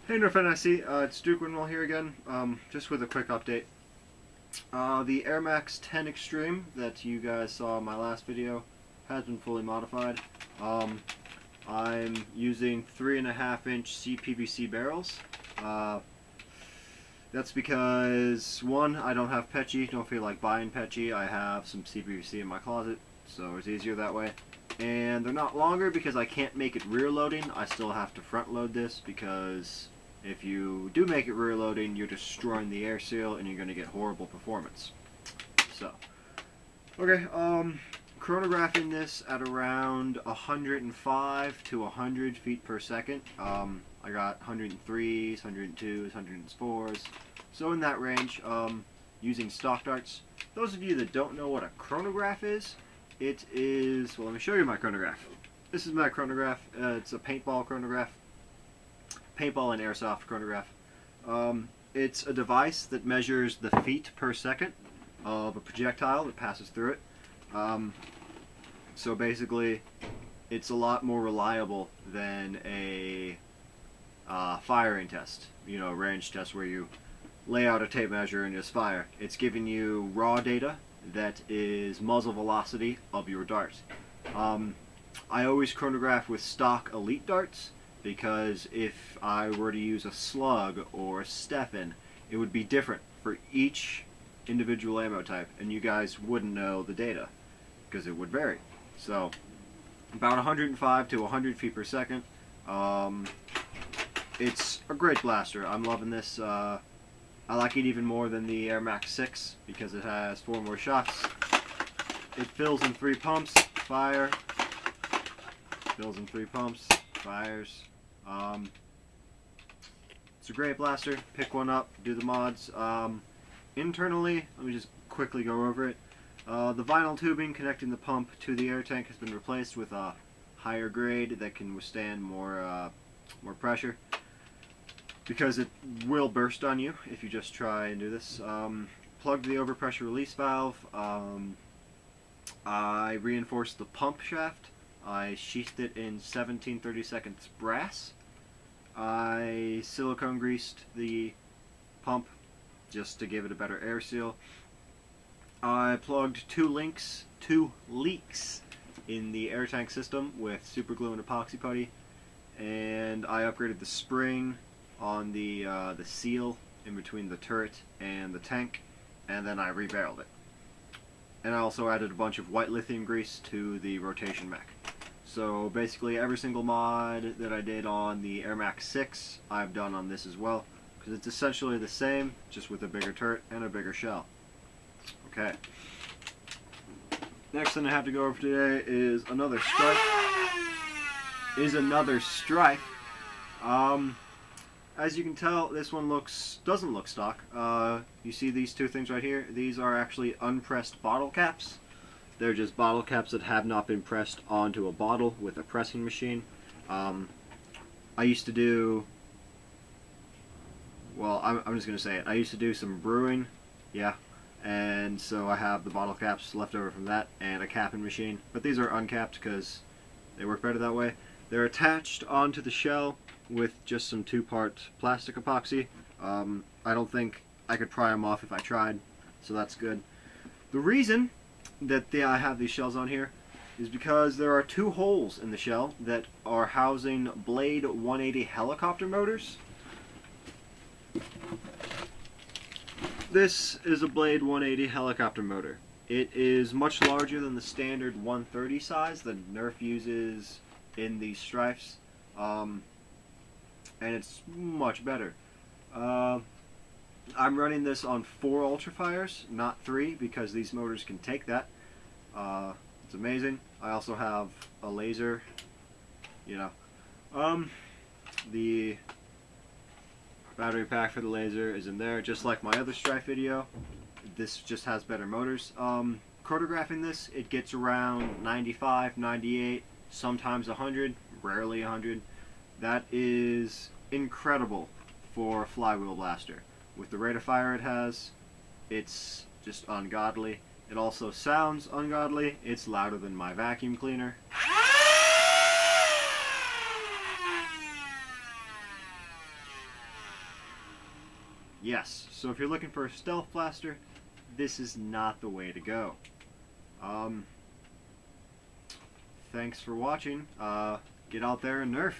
Hey Nerf NIC, it's Duke Winwell here again, just with a quick update. The Air Max 10 Extreme that you guys saw in my last video has been fully modified. I'm using 3.5-inch CPVC barrels. That's because, one, I don't have Petchy, don't feel like buying Petchy. I have some CPVC in my closet, so it's easier that way. And they're not longer because I can't make it rear loading. I still have to front load this because if you do make it rear loading, you're destroying the air seal and you're going to get horrible performance. So, okay, chronographing this at around 105 to 100 feet per second. I got 103s, 102s, 104s, so in that range, using stock darts. Those of you that don't know what a chronograph is, it is, well, let me show you my chronograph. This is my chronograph. It's a paintball chronograph. Paintball and airsoft chronograph. It's a device that measures the feet per second of a projectile that passes through it. So basically, it's a lot more reliable than a firing test. You know, a range test where you lay out a tape measure and just fire. It's giving you raw data that is muzzle velocity of your dart. I always chronograph with stock elite darts because if I were to use a slug or a Stefan, it would be different for each individual ammo type, and you guys wouldn't know the data because it would vary. So about 105 to 100 feet per second. It's a great blaster. I'm loving this. I like it even more than the Air Max 6 because it has 4 more shots. It fills in 3 pumps, fire, fills in 3 pumps, fires. It's a great blaster. Pick one up, do the mods. Internally, let me just quickly go over it. The vinyl tubing connecting the pump to the air tank has been replaced with a higher grade that can withstand more pressure, because it will burst on you if you just try and do this. Plugged the overpressure release valve. I reinforced the pump shaft. I sheathed it in 17/32 brass. I silicone greased the pump just to give it a better air seal. I plugged two leaks in the air tank system with super glue and epoxy putty, and I upgraded the spring on the seal in between the turret and the tank, and then I rebarreled it. And I also added a bunch of white lithium grease to the rotation mech. So basically every single mod that I did on the Air Max 6 I've done on this as well, because it's essentially the same, just with a bigger turret and a bigger shell. Okay. Next thing I have to go over today is another Stryfe. As you can tell, this one doesn't look stock. You see these two things right here? These are actually unpressed bottle caps. They're just bottle caps that have not been pressed onto a bottle with a pressing machine. I used to do, well, I'm just going to say it. I used to do some brewing, yeah, and so I have the bottle caps left over from that and a capping machine. But these are uncapped because they work better that way. They're attached onto the shell with just some 2-part plastic epoxy. I don't think I could pry them off if I tried, so that's good. The reason that I have these shells on here is because there are 2 holes in the shell that are housing Blade 180 helicopter motors. This is a Blade 180 helicopter motor. It is much larger than the standard 130 size that Nerf uses in these Stryfes, and it's much better. I'm running this on 4 ultrafires, not 3, because these motors can take that. It's amazing. I also have a laser, you know. The battery pack for the laser is in there, just like my other Stryfe video. This just has better motors. Chronographing this, it gets around 95, 98, sometimes 100, rarely 100. That is incredible for a flywheel blaster. With the rate of fire it has, it's just ungodly. It also sounds ungodly. It's louder than my vacuum cleaner. Yes, so if you're looking for a stealth blaster, this is not the way to go. Thanks for watching. Get out there and Nerf.